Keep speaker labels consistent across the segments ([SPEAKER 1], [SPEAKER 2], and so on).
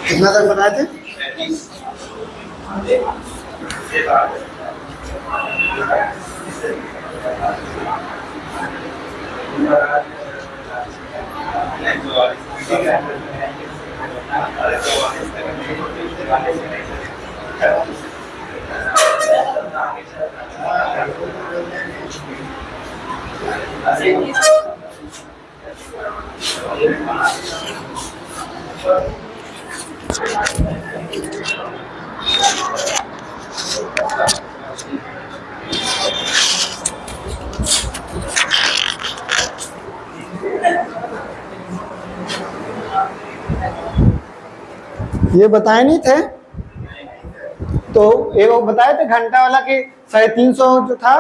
[SPEAKER 1] कितना तक बनाए थे? ये बताए नहीं थे तो ये वो बताए थे घंटा वाला कि 350 जो था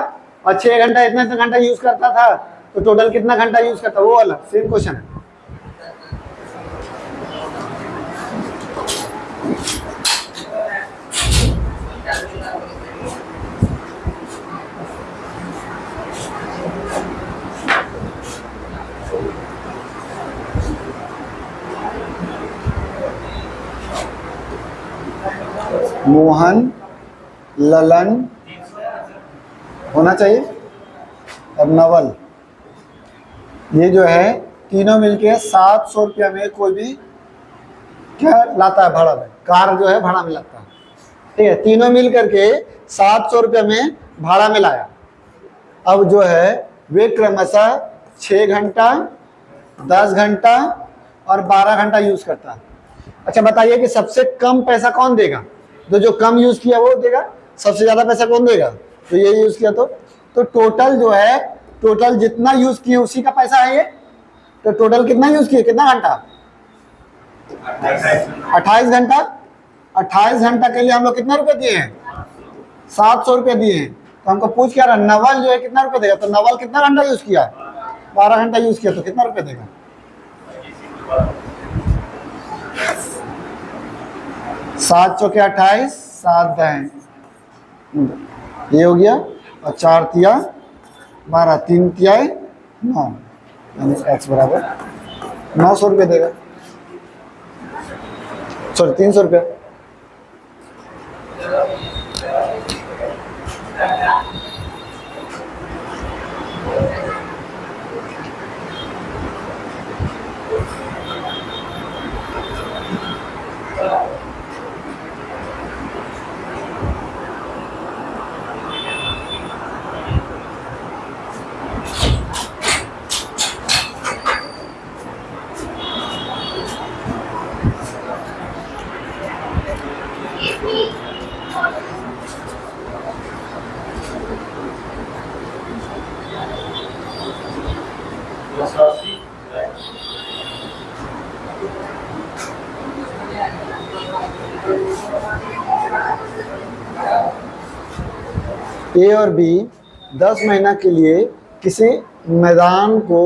[SPEAKER 1] और 6 घंटा इतना इतना घंटा यूज करता था, तो टोटल कितना घंटा यूज करता, वो वाला सेम क्वेश्चन है। मोहन, ललन होना चाहिए और नवल, ये जो है तीनों मिलके 700 रुपया में कोई भी क्या लाता है भाड़ा में, कार जो है भाड़ा में लगता है, ठीक है। तीनों मिल करके 700 रुपया में भाड़ा में लाया। अब जो है वे क्रमशः 6 घंटा, 10 घंटा और 12 घंटा यूज करता है। अच्छा बताइए कि सबसे कम पैसा कौन देगा? तो जो कम यूज किया वो देगा, सबसे ज्यादा पैसा कौन देगा? तो ये यूज किया तो टोटल जो है, टोटल जितना यूज किए उसी का पैसा है ये। तो टोटल कितना यूज किए, कितना घंटा? 28 घंटा। 28 घंटा के लिए हम लोग कितना रुपए दिए हैं? 700 रुपये दिए हैं। तो हमको पूछ क्या रहा, नवल जो है कितना रुपए देगा? तो नवल कितना घंटा यूज किया? 12 घंटा यूज किया, तो कितना रुपए देगा? 7 चौके 28, 7 दाएं, ये हो गया, और 4 तिया 12, 3 तियाए 9, यानी x बराबर 900 रुपये देगा, सॉरी 300 रुपये। ए और बी 10 महीना के लिए किसी मैदान को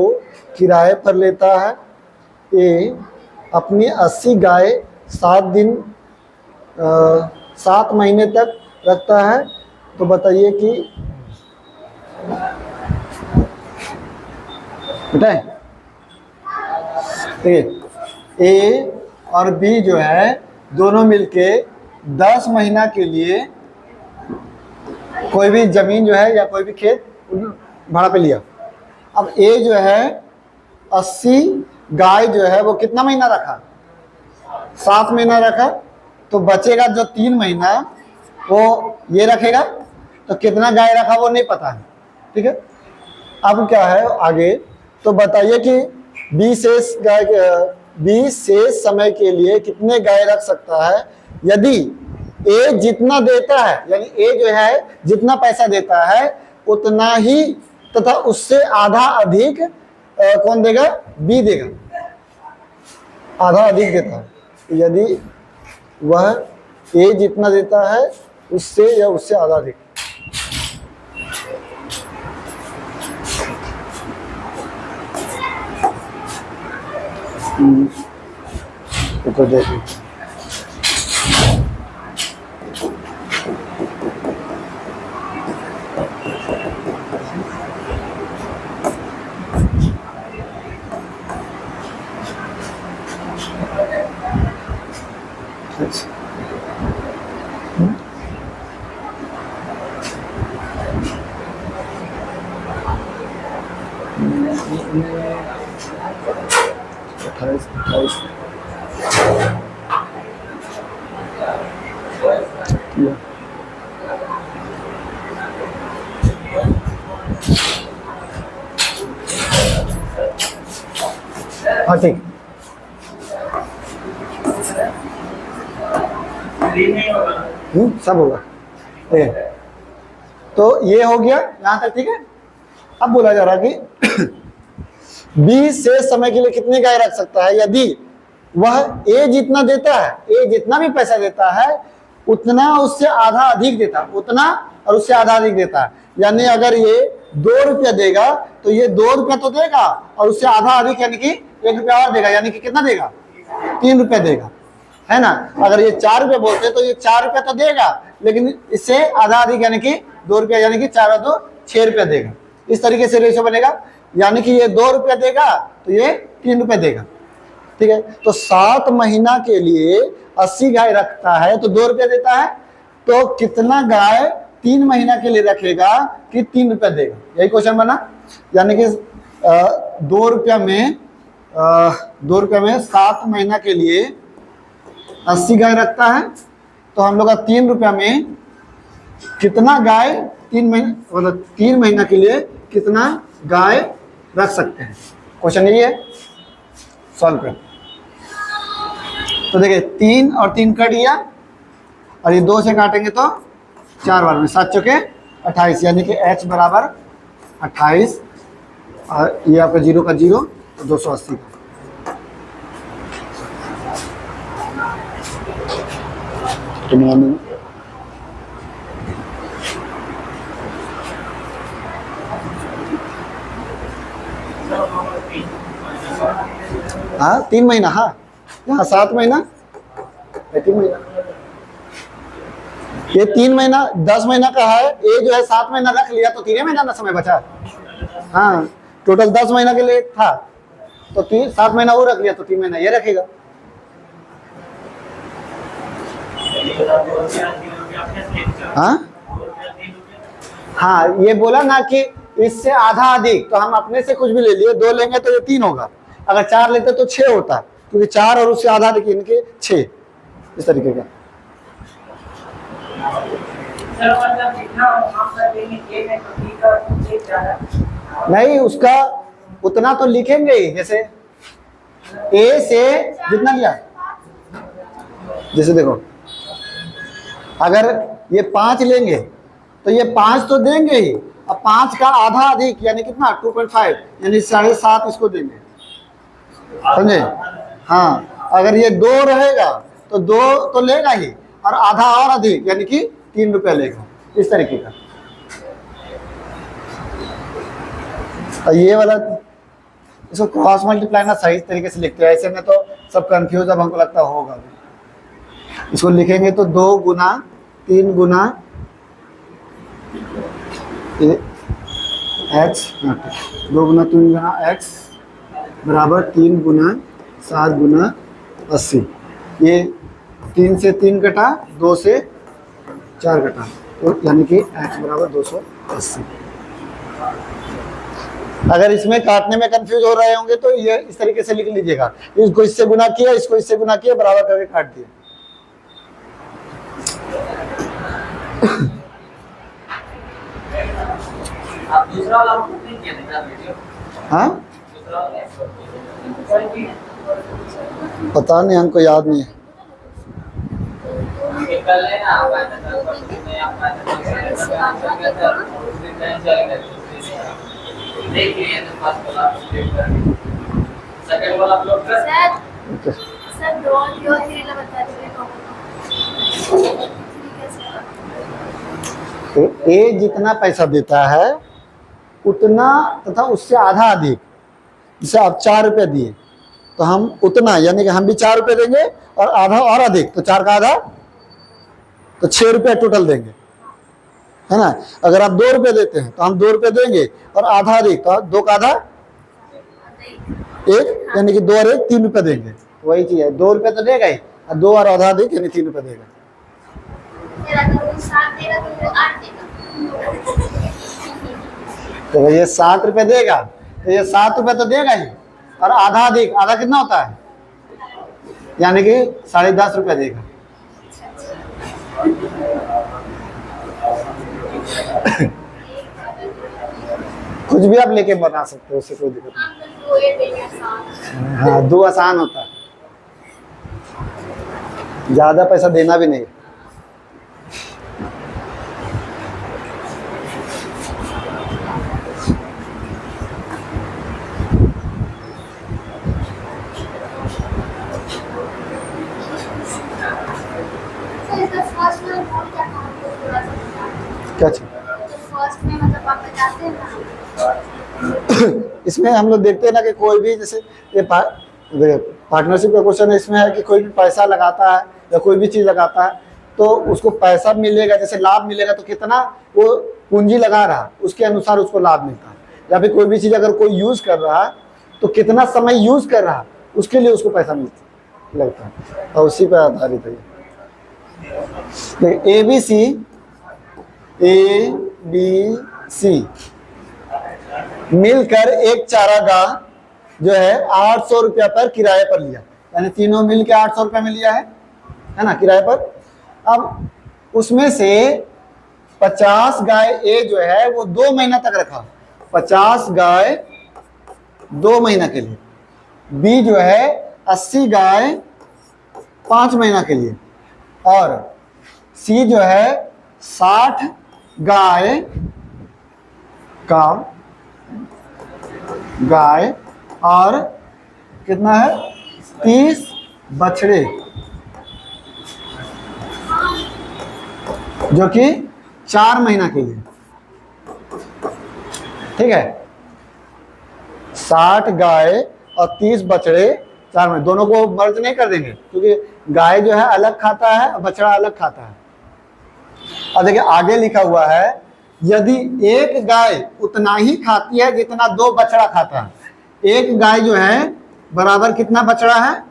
[SPEAKER 1] किराए पर लेता है। ए अपनी 80 गाय 7 महीने तक रखता है। तो बताइए कि बताए, ए और बी जो है दोनों मिलके 10 महीना के लिए कोई भी जमीन जो है या कोई भी खेत भाड़ा पे लिया। अब ए जो है 80 गाय जो है वो कितना महीना रखा? 7 महीना रखा। तो बचेगा जो 3 महीना वो ये रखेगा। तो कितना गाय रखा वो नहीं पता है, ठीक है। अब क्या है आगे, तो बताइए कि बी शेष समय के लिए कितने गाय रख सकता है यदि ए जितना देता है, यानी ए जो है जितना पैसा देता है उतना ही तथा उससे आधा अधिक कौन देगा? बी देगा, आधा अधिक देता है। यदि वह ए जितना देता है उससे या उससे आधा अधिक। तो देखिए 28 28 किया। हाँ ठीक, सब होगा। ठीक है, तो ये हो गया यहाँ तक। ठीक है, अब बोला जा रहा है कि बी से समय के लिए कितनी गाय रख सकता है यदि वह ए जितना देता है, ए जितना भी पैसा देता है उतना उससे आधा अधिक देता है, उतना और उससे आधा अधिक देता है। यानी अगर ये 2 रुपया देगा तो ये 2 रुपया तो देगा और उससे आधा अधिक यानी कि 1 रुपया और देगा, यानी कि कितना देगा, 3 रुपया देगा, है ना। अगर ये 4 रुपये बोलते तो ये 4 रुपया तो देगा, लेकिन इससे आधा अधिक यानी कि 2 रुपया, यानी कि 4 और 2 6 रुपया देगा। इस तरीके से रेशो बनेगा, यानी कि ये 2 रुपया देगा तो ये 3 रुपया देगा। ठीक है, तो 7 महीना के लिए 80 गाय रखता है तो 2 रुपया देता है, तो कितना गाय 3 महीना के लिए रखेगा कि 3 रुपया देगा, यही क्वेश्चन बना। यानी कि 2 रुपया में 7 महीना के लिए 80 गाय रखता है, तो हम लोग का 3 रुपया में कितना गाय 3 महीना, मतलब 3 महीना के लिए कितना गाय रख सकते हैं, क्वेश्चन यही है। सॉल्व कर, तो देखिए 3 और 3 कट गया और ये 2 से काटेंगे तो 4 बार में 7 चौके 28, यानी कि h बराबर 28 और ये आपका 0 का 0 तो 280 का। हाँ 3 महीना, हाँ यहाँ 7 महीना, 3 महीना, ये 3 महीना 10 महीना का है, ये जो है 7 महीना रख लिया तो 3 महीना ना समय बचा। हाँ टोटल 10 महीना के लिए था तो 7 महीना वो रख लिया तो 3 महीना ये रखेगा। हाँ ये बोला ना कि इससे आधा अधिक, तो हम अपने से कुछ भी ले लिए, 2 लेंगे तो ये 3 होगा, अगर 4 लेते तो 6 होता, क्योंकि 4 और उससे आधा अधिक इनके 6, इस तरीके का। नहीं उसका उतना तो लिखेंगे ही, जैसे ए से जितना लिया, जैसे देखो अगर ये 5 लेंगे तो ये 5 तो देंगे ही, अब 5 का आधा अधिक यानी कितना 2.5 यानी 7.5 इसको देंगे, समझे। हाँ अगर ये 2 रहेगा तो 2 तो लेगा ही और आधा और अधिक यानी कि 3 रुपया लेगा, इस तरीके का। और ये वाला इसको क्रॉस मल्टीप्लाई ना सही तरीके से लिखते हैं, ऐसे में तो सब कंफ्यूज, अब हमको लगता होगा। इसको लिखेंगे तो 2 गुना 3 गुना x, 2 गुना 3 गुना x बराबर 3 गुना 7 गुना 80। ये 3 से 3 कटा, 2 से 4 कटा, तो यानी कि x बराबर 280। अगर इसमें काटने में कंफ्यूज हो रहे होंगे तो ये इस तरीके से लिख लीजिएगा, इसको इससे गुना किया, इसको इससे गुना किया, बराबर करके काट दिया।
[SPEAKER 2] आप दूसरा वाला नहीं किया था वीडियो?
[SPEAKER 1] हाँ पता नहीं, हमको याद नहीं है।
[SPEAKER 2] कल है ना देखिए तो फर्स्ट वाला सेकंड वाला अपलोड कर
[SPEAKER 3] सर दो और थ्री ला बता दीजिए।
[SPEAKER 1] तो ए जितना पैसा देता है उतना तथा उससे आधा अधिक, जैसे आप 4 रुपये दिए तो हम उतना, यानी कि हम भी 4 रुपये देंगे और आधा और अधिक, तो 4 का आधा तो 6 रुपये टोटल देंगे, है ना। अगर आप 2 रुपये देते हैं तो हम 2 रुपये देंगे और आधा अधिक, तो 2 का आधा 1, यानी कि 2 और 1 3 रुपये देंगे। वही चीज है, 2 रुपये तो देगा ही और 2 और आधा अधिक यानी 3 रुपये देगा। तो ये 7 रुपये देगा तो ये 7 रुपये तो देगा ही, और आधा अधिक, आधा कितना होता है, यानी कि 10.5 रुपये देगा। कुछ भी आप लेके बना सकते हो, उससे कोई दिक्कत नहीं।
[SPEAKER 3] हम तो 2 ये देंगे आसान।
[SPEAKER 1] हाँ, 2 आसान होता है, ज्यादा पैसा देना भी नहीं।
[SPEAKER 3] सर इसका फर्स्ट में बोल क्या था हमको थोड़ा सा बताओ।
[SPEAKER 1] क्या चीज?
[SPEAKER 3] तो फर्स्ट में मतलब आप बताते हैं ना।
[SPEAKER 1] इसमें हम लोग देखते हैं ना कि कोई भी, जैसे ये पार्टनरशिप का क्वेश्चन है, इसमें है कि कोई भी पैसा लगाता है या कोई भी चीज़ लगाता है तो उसको पैसा मिलेगा, जैसे लाभ मिलेगा तो कितना वो पूंजी लगा रहा उसके अनुसार उसको लाभ मिलता है। या फिर कोई भी चीज़ अगर कोई यूज़ कर रहा है तो कितना समय यूज़ कर रहा उसके लिए उसको पैसा लगता है, और उसी पर आधारित है। ABC मिलकर एक चारागाह जो है 800 रुपया पर किराए पर लिया, यानी तीनों मिल के 800 रुपया में लिया है ना, किराए पर। अब उसमें से 50 गाय ए जो है वो 2 महीना तक रखा, 50 गाय 2 महीना के लिए। बी जो है 80 गाय 5 महीना के लिए, और सी जो है 60 गाय और कितना है 30 बछड़े, जो कि 4 महीना के लिए। ठीक है, 60 गाय और 30 बछड़े 4 महीने, दोनों को मर्ज नहीं कर देंगे क्योंकि गाय जो है अलग खाता है और बछड़ा अलग खाता है। और देखिए आगे लिखा हुआ है, यदि एक गाय उतना ही खाती है जितना 2 बछड़ा खाता है। एक गाय जो है बराबर कितना बछड़ा है,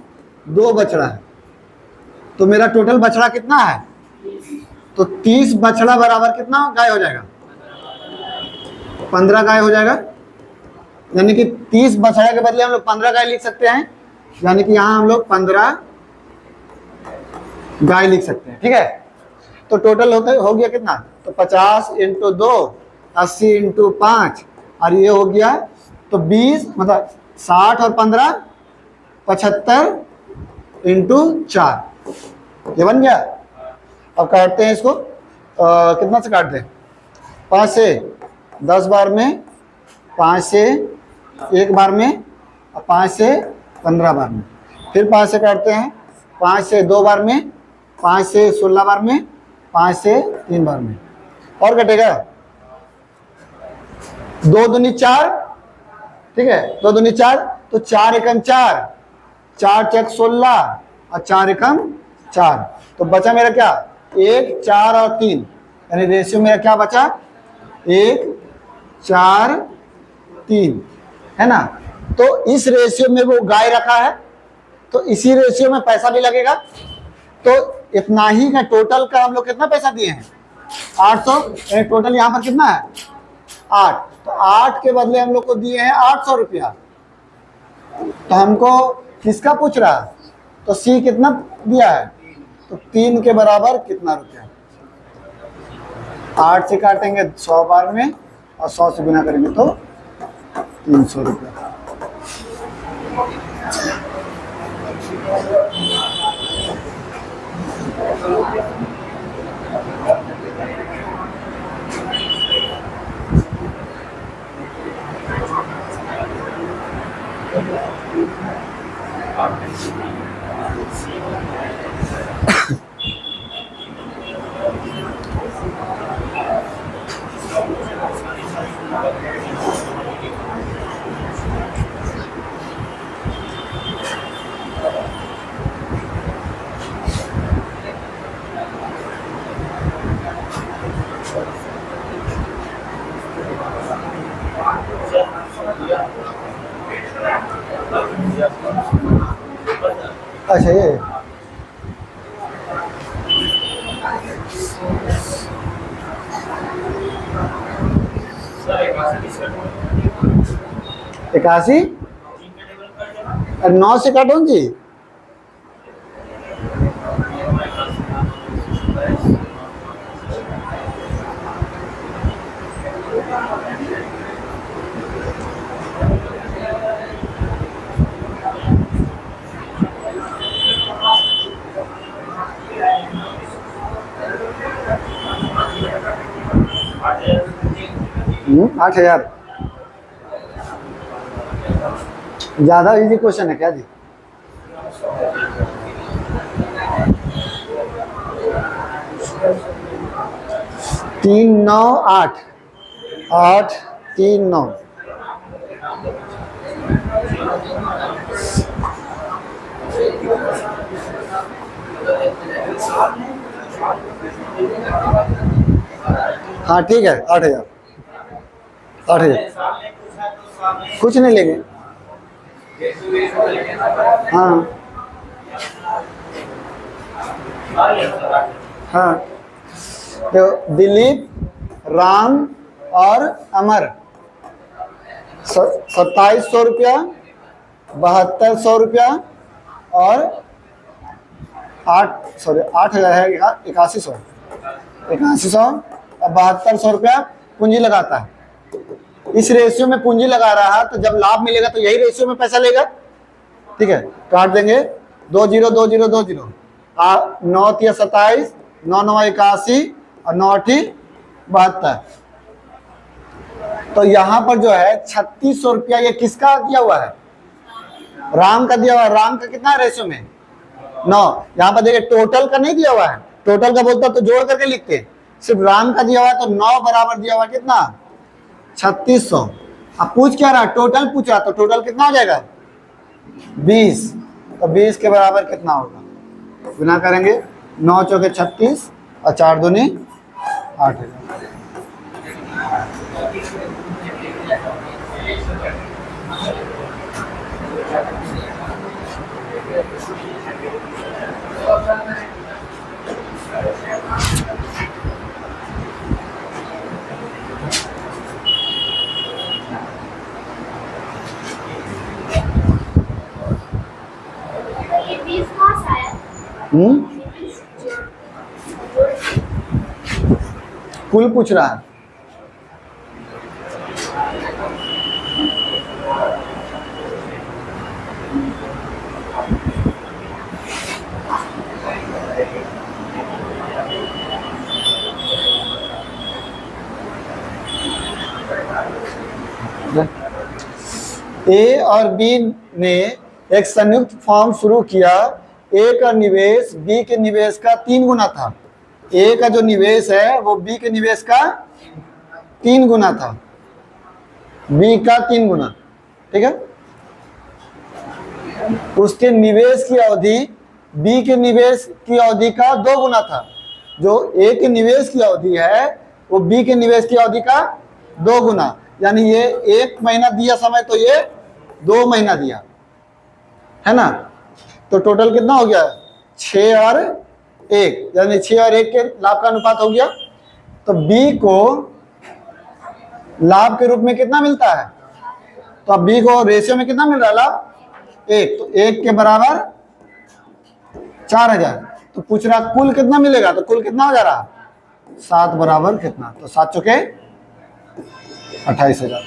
[SPEAKER 1] 2 बछड़ा है, तो मेरा टोटल बछड़ा कितना है, तो 30 बछड़ा बराबर कितना गाय हो जाएगा, 15 गाय हो जाएगा। यानी कि 30 बछड़ा के बदले हम लोग 15 गाय लिख सकते हैं, यानी कि यहाँ हम लोग 15 गाय लिख सकते हैं। ठीक है, तो टोटल हो गया कितना, तो 50 × 2 80 × 5, और ये हो गया तो 20, मतलब 60 और 15 75 × 4, ये बन गया। अब काटते हैं इसको, कितना से काटते हैं, 5 से 10 बार में, 5 से 1 बार में, और 5 से 15 बार में, फिर 5 से काटते हैं, 5 से 2 बार में, 5 से 16 बार में, 5 से 3 बार में, और कटेगा 2 दूनी 4। ठीक है, 2 दूनी 4, तो 4 एकम 4, 4 चक 16 और 4 एकम 4, तो बचा मेरा क्या 1 4 और 3, यानी रेशियो मेरा क्या बचा 1 4 3, है ना। तो इस रेशियो में वो गाय रखा है, तो इसी रेशियो में पैसा भी लगेगा। तो इतना ही का टोटल का हम लोग कितना पैसा दिए हैं 800, टोटल यहाँ पर कितना है 8, तो 8 के बदले हम लोग को दिए हैं 800 रुपया। तो हमको किसका पूछ रहा है, तो सी कितना दिया है, तो 3 के बराबर कितना रुपया, 8 से काटेंगे 100 बार में और 100 से गुना करेंगे तो 300 रुपया। अच्छा ये 81 9 से काटो जी। आठ हजार ज्यादा इजी क्वेश्चन है क्या जी? तीन नौ आठ, 8 3 9। हाँ ठीक है, 8,000 8,000 कुछ नहीं लेंगे। हाँ हाँ, तो दिलीप, राम और अमर 2700 रुपया, 7200 रुपया और 8,000 है, 8100 और 7200 रुपया पूंजी लगाता है। इस रेशियो में पूंजी लगा रहा है, तो जब लाभ मिलेगा तो यही रेशियो में पैसा लेगा। ठीक है, काट देंगे 2 0 2 0 2 0, 9 3 27, 9 9 81 और 9 8 72। तो यहाँ पर जो है 3600 रुपया ये किसका दिया हुआ है? राम का दिया हुआ है। राम का कितना रेशियो में? 9। यहाँ पर देखिए टोटल का नहीं दिया हुआ है, टोटल का बोलता तो जोड़ करके लिखते, सिर्फ राम का दिया हुआ है तो 9 बराबर दिया हुआ कितना? 3600। अब पूछ क्या रहा? टोटल पूछा, तो टोटल कितना हो जाएगा? 20। तो 20 के बराबर कितना होगा? गुना करेंगे, 9 चौके 36 और 4 दूनी 8।
[SPEAKER 3] ये 20 कहाँ से आया?
[SPEAKER 1] कुल पूछ रहा है। ए और बी ने एक संयुक्त फॉर्म शुरू किया। ए का निवेश बी के निवेश का 3 गुना था। ए का जो निवेश है वो बी के निवेश का 3 गुना था, बी का 3 गुना। ठीक है, उसके निवेश की अवधि बी के निवेश की अवधि का 2 गुना था। जो ए के निवेश की अवधि है वो बी के निवेश की अवधि का 2 गुना, यानी ये 1 महीना दिया समय तो ये 2 महीना दिया है ना। तो टोटल कितना हो गया? 6 और 1, यानी 6 और 1 के लाभ का अनुपात हो गया। तो बी को लाभ के रूप में कितना मिलता है? तो अब बी को रेशियो में कितना मिल रहा है लाभ? 1। तो 1 के बराबर 4000। तो पूछ रहा कुल कितना मिलेगा, तो कुल कितना हो जा रहा? 7 बराबर कितना? तो 7 चौके 28,000।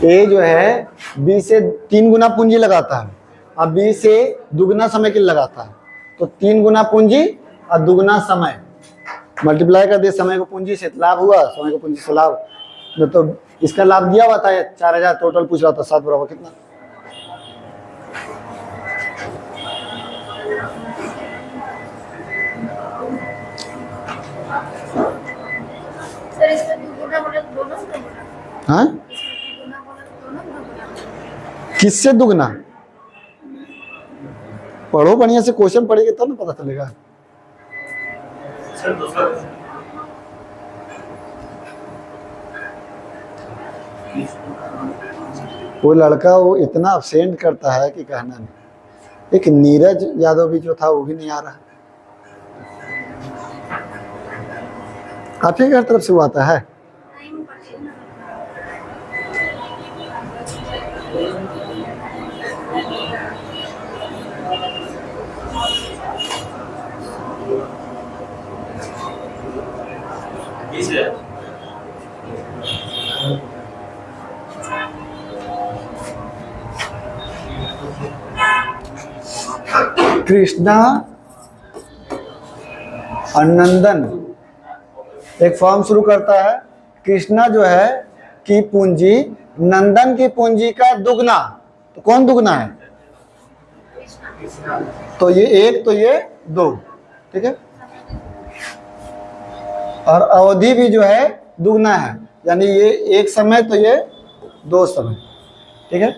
[SPEAKER 1] ए जो है बी से 3 गुना पूंजी लगाता है, अब बी से दुगना समय के लिए लगाता है। तो 3 गुना पूंजी और दुगना समय मल्टीप्लाई कर दिए, समय को पूंजी से लाभ हुआ, समय को पूंजी से लाभ मैं तो इसका लाभ दिया हुआ था, 4000 टोटल पूछ रहा था, 7 बराबर कितना?
[SPEAKER 3] सर इसका दुगुना बोला तो दोनों दुगुना,
[SPEAKER 1] हाँ,
[SPEAKER 3] दुगुना बोला तो दोनों दुगुना।
[SPEAKER 1] किससे दुगना? पढ़ो बढ़िया से, क्वेश्चन पढ़ेंगे तब ना पता चलेगा।
[SPEAKER 2] सर दूसरा
[SPEAKER 1] वो लड़का वो इतना अब्सेंट करता है कि कहना नहीं। एक नीरज यादव भी जो था वो भी नहीं आ रहा। आपके घर तरफ से वो आता है?
[SPEAKER 3] टाइम पड़ेगा ना।
[SPEAKER 2] बीस है।
[SPEAKER 1] कृष्णा और नंदन एक फॉर्म शुरू करता है। कृष्णा जो है की पूंजी नंदन की पूंजी का दुगना, तो कौन दुगना है? तो ये 1, तो ये 2, ठीक है। और अवधि भी जो है दुगना है, यानी ये 1 समय तो ये 2 समय, ठीक है।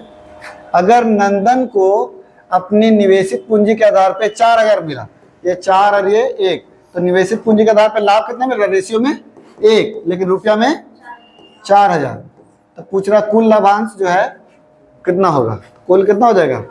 [SPEAKER 1] अगर नंदन को अपनी निवेशित पूंजी के आधार पे 4000 मिला, ये 4 और ये 1, तो निवेशित पूंजी के आधार पे लाभ कितना मिल रहा है? रेशियो में 1, लेकिन रुपया में 4000। तो पूछ रहा कुल लाभांश जो है कितना होगा? कुल कितना हो जाएगा?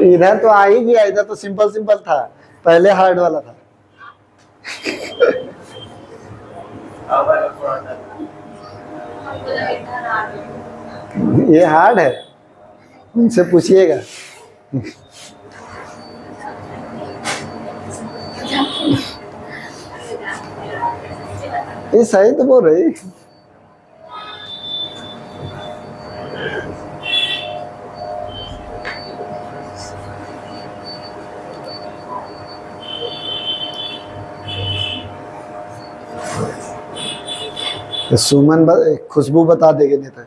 [SPEAKER 1] इधर तो आ ही गया, इधर तो सिंपल सिंपल था, पहले हार्ड वाला था। ये हार्ड है, उनसे पूछिएगा। ये सही तो बोल रही। सुमन खुशबू बता देगी, नहीं तो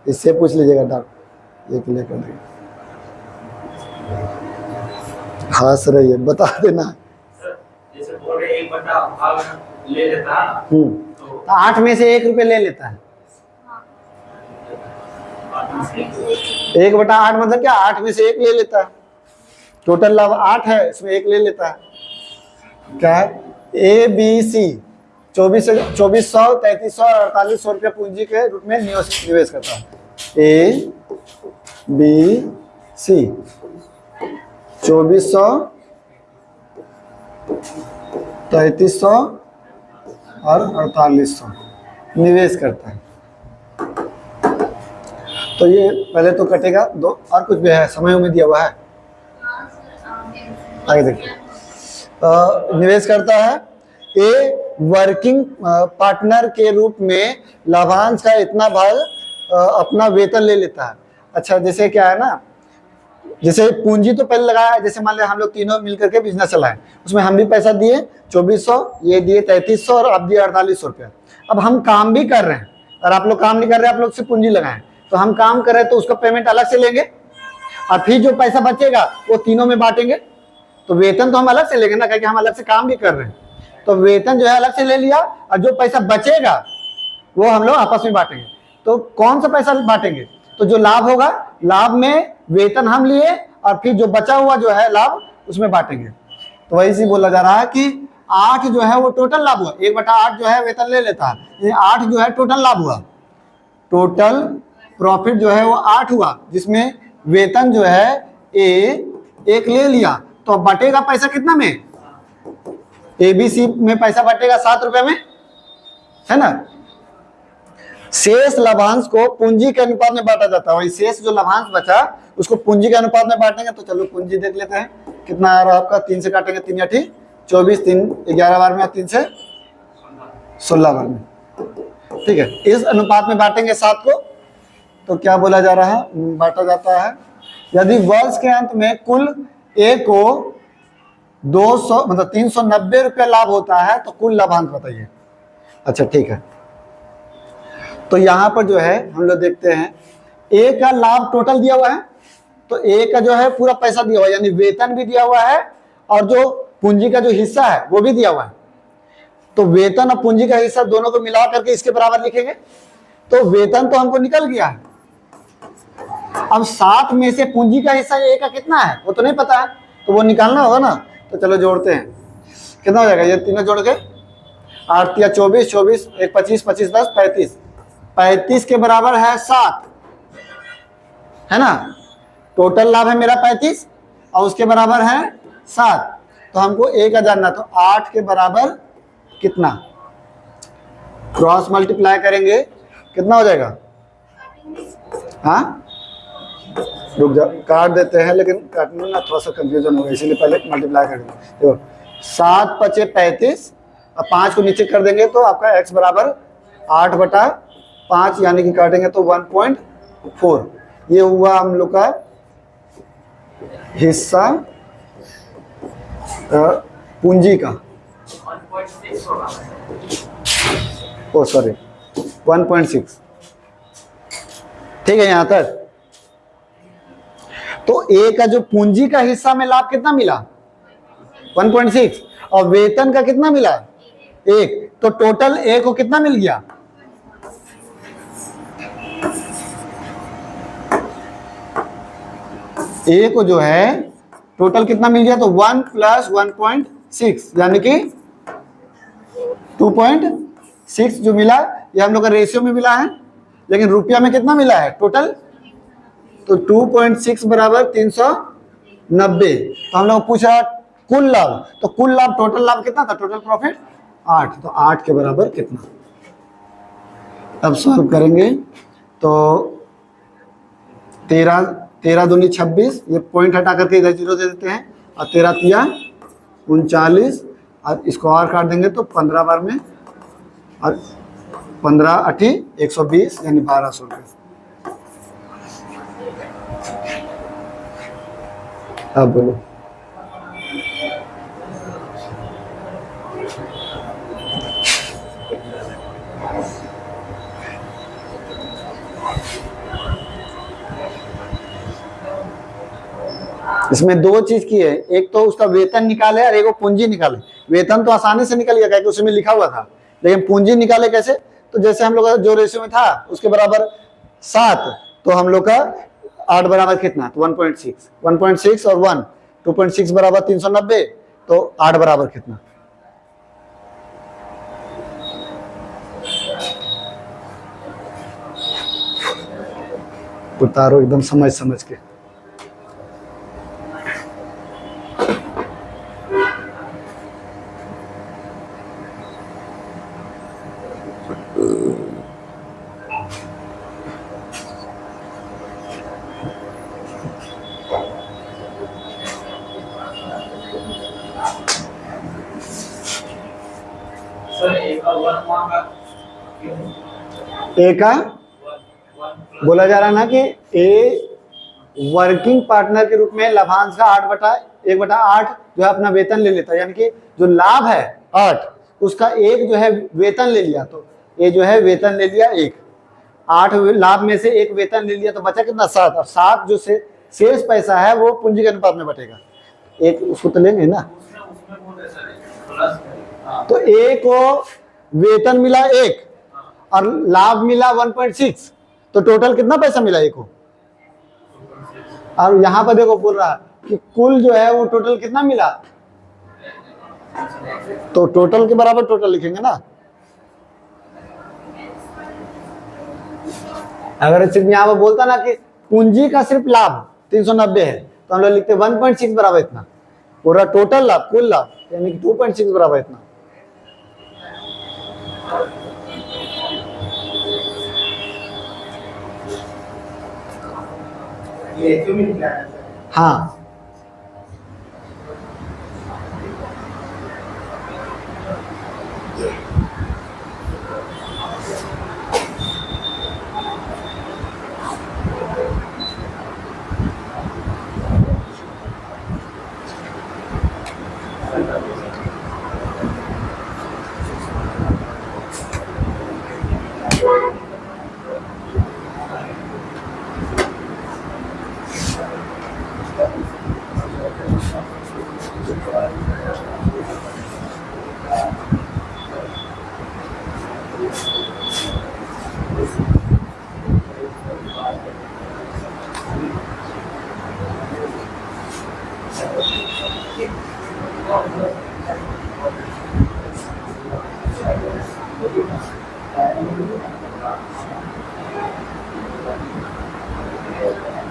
[SPEAKER 1] इससे पूछ लीजिएगा डॉक्टर, एक लेकर देगा। हंस रही है, बता देना।
[SPEAKER 2] सर जैसे बोल रहे 1/8 भाग ले लेता है ना,
[SPEAKER 1] तो 8 में से 1 रुपये ले लेता है। 1/8 मतलब क्या? 8 में से 1 ले लेता है। टोटल लाभ 8 है, इसमें 1 ले लेता है। क्या है? ABC 2400, 3300 और 4800 रुपया पूंजी के रूप में निवेश करता है। ABC 2400, 3300 और 4800 निवेश करता है। तो ये पहले तो कटेगा 2, और कुछ भी है समय में दिया हुआ है, आगे देखिए। निवेश करता है। ए वर्किंग पार्टनर के रूप में लाभांश का इतना भाग अपना वेतन ले लेता है। अच्छा, जैसे क्या है ना, जैसे पूंजी तो पहले लगाया है, जैसे मान लिया हम लोग तीनों मिलकर के बिजनेस चलाएं, उसमें हम भी पैसा दिए 2400, ये दिए 3300 और आप दिए 4800 रुपया। अब हम काम भी कर रहे हैं और आप लोग काम नहीं कर रहे, आप लोग सिर्फ पूंजी लगाएं, तो हम काम कर रहे हैं तो उसका पेमेंट अलग से लेंगे और फिर जो पैसा बचेगा वो तीनों में बांटेंगे। तो वेतन तो हम अलग से लेंगे ना, क्योंकि हम अलग से काम भी कर रहे हैं, तो वेतन जो है अलग से ले लिया और जो पैसा बचेगा वो हम लोग आपस में बांटेंगे। तो कौन सा पैसा बांटेंगे? तो जो लाभ होगा, लाभ में वेतन हम लिए और फिर जो बचा हुआ जो है लाभ उसमें बांटेंगे। तो वही से बोला जा रहा है कि 8 जो है वो टोटल लाभ हुआ, 1/8 जो है वेतन ले लेता है, ये 8 जो है टोटल लाभ हुआ। टोटल प्रॉफिट जो है वो 8 हुआ, जिसमें वेतन जो है एक ले लिया, तो बटेगा पैसा कितना में? ABC में पैसा बटेगा 7 रुपए में, है ना। शेष लाभांश को पूंजी के अनुपात में बांटा जाता है। वही शेष जो लाभांश बचा उसको पूंजी के अनुपात में बांटेंगे। तो चलो पूंजी देख लेते हैं कितना आ रहा है आपका। 3 से काटेंगे, 3 या 24, 3 11 बार में, 3 से 16 बार में। ठीक है, इस अनुपात में बांटेंगे 7 को, तो क्या बोला जा रहा है, बांटा जाता है यदि वर्ष के अंत में कुल ए को 200 मतलब 390 रुपये लाभ होता है तो कुल लाभांश बताइए। अच्छा ठीक है, तो यहाँ पर जो है हम लोग देखते हैं ए का लाभ टोटल दिया हुआ है, तो ए का जो है पूरा पैसा दिया हुआ है, यानी वेतन भी दिया हुआ है और जो पूंजी का जो हिस्सा है वो भी दिया हुआ है। तो वेतन और पूंजी का हिस्सा दोनों को मिला करके इसके बराबर लिखेंगे। तो वेतन तो हमको निकल गया है, अब 7 में से पूंजी का हिस्सा ए का कितना है वो तो नहीं पता है, तो वो निकालना होगा ना। तो चलो जोड़ते हैं, कितना हो जाएगा ये तीनों जोड़ के, 8 या 24, 24 1 25, 25 10 35, 35 के बराबर है 7, है ना। टोटल लाभ है मेरा 35 और उसके बराबर है 7, तो हमको ए का जानना, तो 8 के बराबर कितना, क्रॉस मल्टीप्लाई करेंगे कितना हो जाएगा, हाँ रुक जाओ काट देते हैं, लेकिन काटने में ना थोड़ा सा कंफ्यूजन होगा इसीलिए पहले मल्टीप्लाई कर देंगे। देखो 7 पचे 35 और 5 को नीचे कर देंगे तो आपका x बराबर 8/5 यानी कि काटेंगे तो 1.4, ये हुआ हम लोग का हिस्सा पूंजी का,
[SPEAKER 2] 1.6 होगा।
[SPEAKER 1] ओ सॉरी 1.6, ठीक है यहाँ तक। तो ए का जो पूंजी का हिस्सा में लाभ कितना मिला 1.6 और वेतन का कितना मिला 1, तो टोटल ए को कितना मिल गया, ए को जो है टोटल कितना मिल गया, तो 1 + 1.6 यानी कि 2.6 जो मिला, ये हम लोग का रेशियो में मिला है, लेकिन रुपया में कितना मिला है टोटल, तो 2.6 बराबर 390। तो हम लोग पूछा कुल लाभ, तो कुल लाभ टोटल लाभ कितना था, टोटल प्रॉफिट 8, तो 8 के बराबर कितना। अब सॉल्व करेंगे तो 13 दूनी 26, ये पॉइंट हटा करके इधर 0 दे देते हैं, और 13 तिया 39, और इसको और काट देंगे तो 15 बार में, और 15 8 120 यानी 1200 रुपये। अब बोलो, इसमें 2 चीज की है, एक तो उसका वेतन निकाले और एक वो पूंजी निकाले। वेतन तो आसानी से निकल गया क्योंकि उसमें लिखा हुआ था, लेकिन पूंजी निकाले कैसे, तो जैसे हम लोग का जो रेशियो में था उसके बराबर 7, तो हम लोग का 8 बराबर कितना, तो 1.6 और 1 2.6 बराबर 390, तो 8 बराबर कितना, उतारो एकदम समझ समझ के।
[SPEAKER 2] सर एक का 1 मांगा,
[SPEAKER 1] ए का बोला जा रहा है ना कि ए वर्किंग पार्टनर के रूप में लाभांश का 1/8 जो है अपना वेतन ले लेता है, यानी कि जो लाभ है 8 उसका 1 जो है वेतन ले लिया, तो ये जो है वेतन ले लिया 1, 8 लाभ में से 1 वेतन ले लिया तो बचा कितना 7, और 7 जो शेष पैसा है वो पूंजी के अनुपात में बटेगा, एक उसको तो लेंगे ना।
[SPEAKER 2] उसमें बोल रहे सर प्लस, हाँ
[SPEAKER 1] तो ए को वेतन मिला 1 और लाभ मिला 1.6, तो टोटल कितना पैसा मिला ए को, और यहाँ पर देखो बोल रहा कि कुल जो है वो टोटल कितना मिला, तो टोटल के बराबर टोटल लिखेंगे ना। अगर सिर्फ यहाँ पर बोलता ना कि पूंजी का सिर्फ लाभ 390 है, तो हम लोग लिखते 1.6 बराबर इतना, पूरा टोटल लाभ कुल लाभ यानी कि 2.6 बराबर इतना।
[SPEAKER 2] ये क्यों मिल गया है?
[SPEAKER 1] हाँ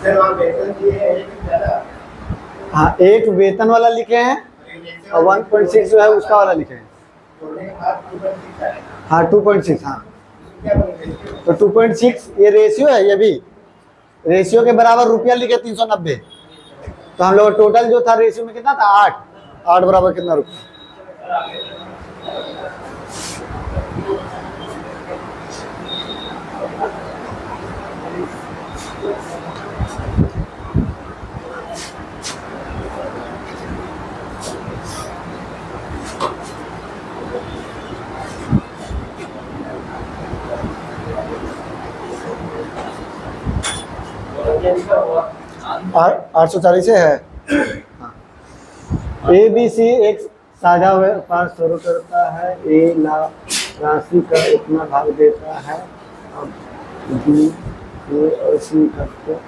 [SPEAKER 2] सर वहाँ वेतन दिए हैं ज़्यादा।
[SPEAKER 1] हाँ, एक वेतन वाला लिखे हैं और 1.6 जो है उसका वाला लिखे हैं। हाँ 2.6, हाँ तो 2.6 ये रेशियो है, ये भी रेशियो के बराबर रुपया लिखे 390। तो हम लोग टोटल जो था रेशियो में कितना था 8 बराबर कितना रुपया। और 840 से है। ABC एक साझा व्यापार शुरू करता है। A राशि का इतना भाग देता है, अब B A और C करते हैं।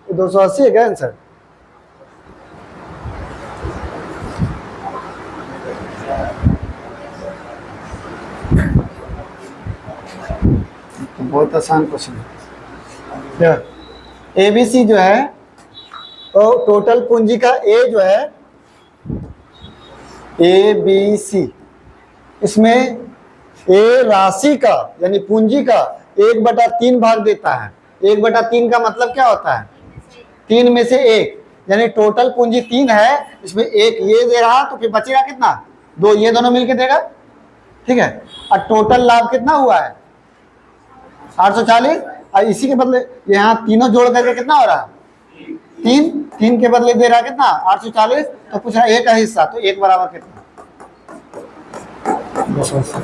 [SPEAKER 1] 280 है क्या आंसर? तो बहुत आसान क्वेश्चन है। ABC जो है तो टोटल पूंजी का A जो है ABC, इसमें A राशि का यानी पूंजी का 1/3 भाग देता है। 1/3 का मतलब क्या होता है? 3 में से 1, यानी टोटल पूंजी 3 है, इसमें 1 ये दे रहा तो फिर बचेगा कितना? 2 ये दोनों मिलके देगा, ठीक है। और टोटल लाभ कितना हुआ है? 840। और इसी के बदले यहाँ तीनों जोड़ करके कितना हो रहा है? 3 के बदले दे रहा कितना? 840। तो पूछ रहा है 1 का हिस्सा, तो 1 बराबर कितना? 280।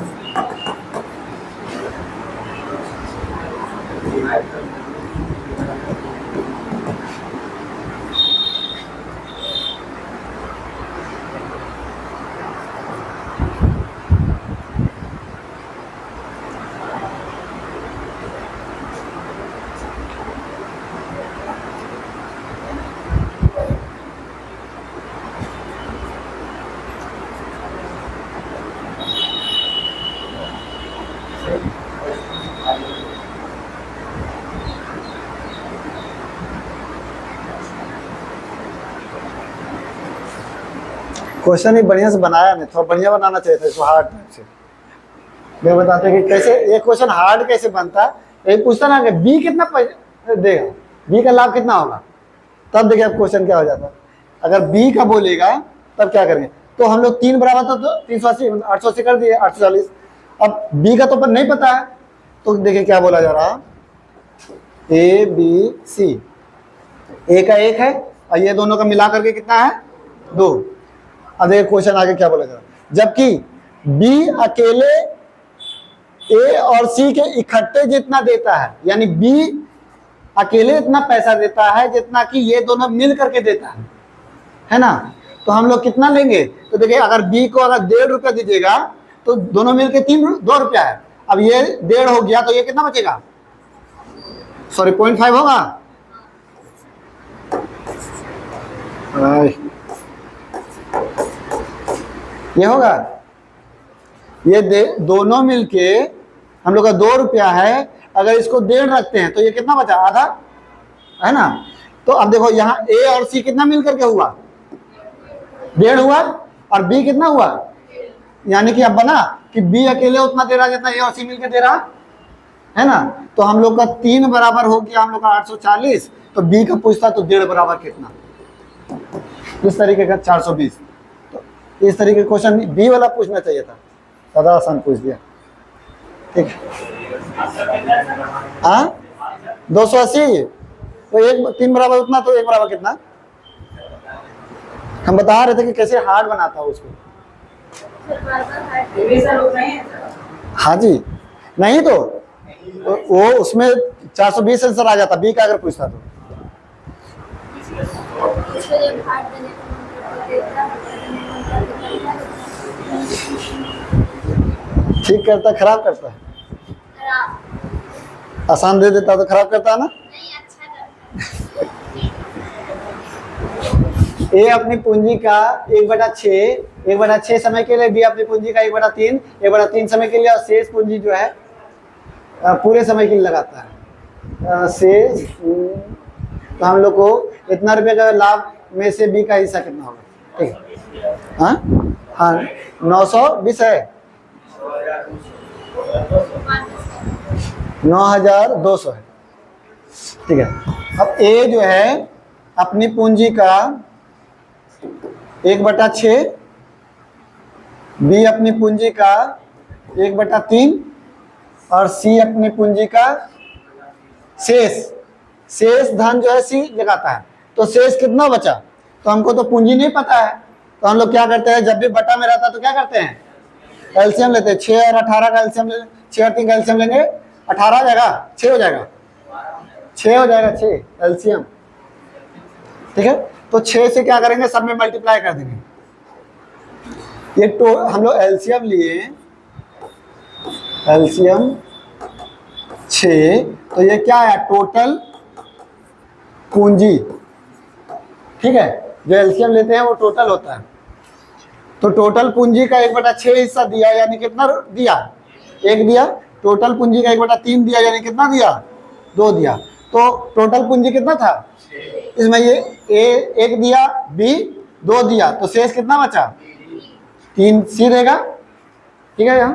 [SPEAKER 1] क्वेश्चन ही बढ़िया से बनाया नहीं, थोड़ा बढ़िया बनाना चाहिए था इसको, हार्ड टाइप से। मैं बताते कि कैसे ये क्वेश्चन हार्ड कैसे बनता है। ये पूछता ना कि बी कितना पैसा देगा, बी का लाभ कितना होगा, तब देखिए अब क्वेश्चन क्या हो जाता है। अगर बी का बोलेगा तब क्या करेंगे? तो हम लोग 3 बराबर तो 380 880 कर दिए 840। अब बी का तो नहीं पता है, तो देखिए क्या बोला जा रहा है, ABC ए का 1 है और ये दोनों का मिला करके कितना है? 2। अब देखिए क्वेश्चन आगे क्या बोला जा रहा है, जबकि बी अकेले ए और सी के इकट्ठे जितना देता है, यानी बी अकेले इतना पैसा देता है जितना कि ये दोनों मिल करके देता है ना। तो हम लोग कितना लेंगे? तो देखिए अगर बी को अगर 1.5 रुपया दीजिएगा तो दोनों मिलके 2 रुपया है। अब ये 1.5 हो गया तो ये कितना बचेगा? सॉरी 0.5 होगा। ये होगा, ये दोनों मिलके हम लोग का 2 रुपया है। अगर इसको 1.5 रखते हैं तो ये कितना बचा? आधा, है ना। तो अब देखो यहाँ ए और सी कितना मिल करके हुआ? 1.5 हुआ। और बी कितना हुआ? यानी कि अब बना कि बी अकेले उतना दे रहा जितना ए और सी मिलकर दे रहा, है ना। तो हम लोग का 3 बराबर हो गया हम लोग का 840। तो बी का पूछता तो 1.5 बराबर कितना? इस तरीके का 420। तो इस तरीके का क्वेश्चन बी वाला पूछना चाहिए था, ज़्यादा आसान पूछ दिया। ठीक है, हाँ 280। तो 3 बराबर उतना, तो 1 बराबर कितना? हम बता रहे थे कि कैसे हार्ड बनाता है उसको। हाँ जी, नहीं तो वो उसमें 420 आंसर आ जाता, बी का अगर पूछता तो।
[SPEAKER 3] इसको ये भाग देने का मन करता देता, देने का मन करता।
[SPEAKER 1] ठीक करता खराब करता है?
[SPEAKER 3] खराब।
[SPEAKER 1] आसान दे देता तो खराब करता है ना।
[SPEAKER 3] नहीं, अच्छा करता।
[SPEAKER 1] ए अपनी पूंजी का 1/6 समय के लिए, बी अपनी पूंजी का 1/3 समय के लिए, और शेष पूंजी जो है पूरे समय के लिए लगाता है। शेष तो हम लोग को इतना रुपये का लाभ में से बी का हिस्सा कितना होगा? ठीक है, हाँ हाँ 920 है, 9200 है। ठीक है, अब ए जो है अपनी पूंजी का 1/6, बी अपनी पूंजी का 1/3 और सी अपनी पूंजी का शेष धन जो है सी लगाता है। तो शेष कितना बचा? तो हमको तो पूंजी नहीं पता है, तो हम लोग क्या करते हैं, जब भी बटा में रहता है तो क्या करते हैं, एलसीएम लेते हैं। 6 और 18 का एलसीएम, 6 और 3 का एलसीएम लेंगे, 18 हो जाएगा, 6 हो जाएगा, 6 हो जाएगा, 6 एलसीएम। ठीक है, तो 6 से क्या करेंगे, सब में मल्टीप्लाई कर देंगे। ये तो हम लोग एलसीएम लिए, एलसीएम 6, तो ये क्या है, टोटल पूंजी। ठीक है, जो एलसीएम लेते हैं वो टोटल होता है। तो टोटल पूंजी का 1/6 हिस्सा दिया, यानी कितना दिया, 1 दिया। टोटल पूंजी का 1/3 दिया, यानी कितना दिया, 2 दिया। तो टोटल पूंजी कितना था, इसमें ये ए 1 दिया, बी 2 दिया, तो शेष कितना बचा, 3 सी रहेगा। ठीक है, यहाँ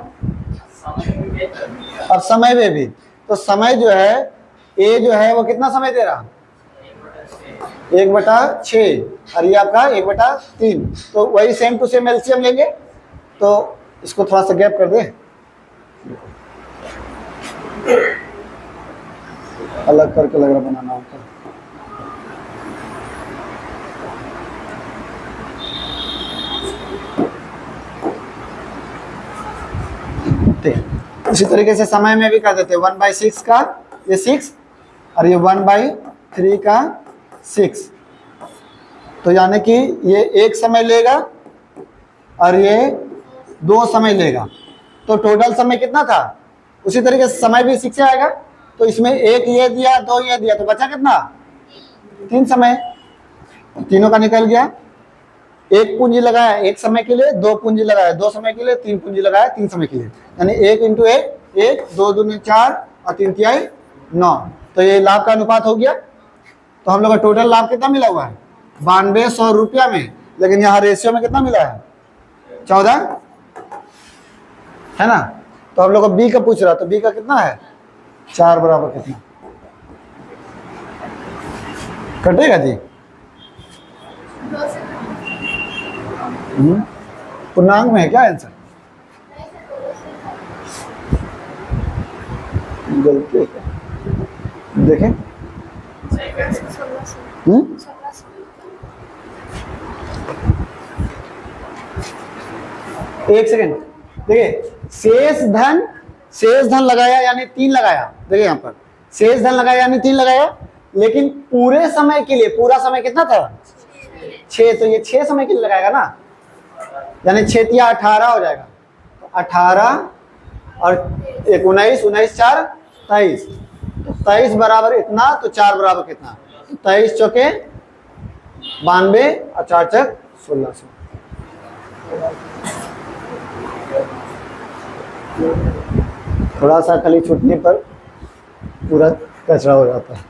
[SPEAKER 1] अब समय में भी, तो समय जो है ए जो है वो कितना समय दे रहा, 1/6, और ये आपका 1/3। तो वही सेम टू सेम एलसीएम लेंगे। तो इसको थोड़ा सा गैप कर दे, अलग करके लग रहा बनाना होता। ठीक, उसी तरीके से समय में भी कर देते हैं। 1/6 का ये 6 और ये 1/3 का 6, तो यानी कि ये 1 समय लेगा और ये 2 समय लेगा। तो टोटल समय कितना था, उसी तरीके से समय भी 6 से आएगा। तो इसमें 1 ये दिया, 2 ये दिया, तो बचा कितना, 3 समय, तीनों का निकल गया। 1 पूंजी लगाया 1 समय के लिए, 2 पूंजी लगाया 2 समय के लिए, 3 पूंजी लगाया 3 समय के लिए, यानी 1 × 1 1, 2 दूनी 4 और 3 तिहाई 9। तो ये लाभ का अनुपात हो गया। तो हम लोग का टोटल लाभ कितना मिला हुआ है, 9200 रुपया में, लेकिन यहाँ रेशियो में कितना मिला है, 14 है ना। तो हम लोग को बी का पूछ रहा, तो बी का कितना है, 4 बराबर कितना कटेगा जी, पूर्णांक में है क्या आंसर, गलती है क्या? देखें, एक सेकेंड देखिए, शेष धन लगाया यानी 3 लगाया। देखिए यहाँ पर शेष धन लगाया यानी 3 लगाया, लेकिन पूरे समय के लिए, पूरा समय कितना था, 6, तो ये 6 समय के लिए लगाएगा ना, यानी 6 या 18 हो जाएगा। तो 18 और 19, 19 4 23, तो 23 बराबर इतना, तो 4 बराबर कितना, 23 चौके 92 और 4 चक 1600। थोड़ा सा खाली छूटने पर पूरा कचरा हो जाता है।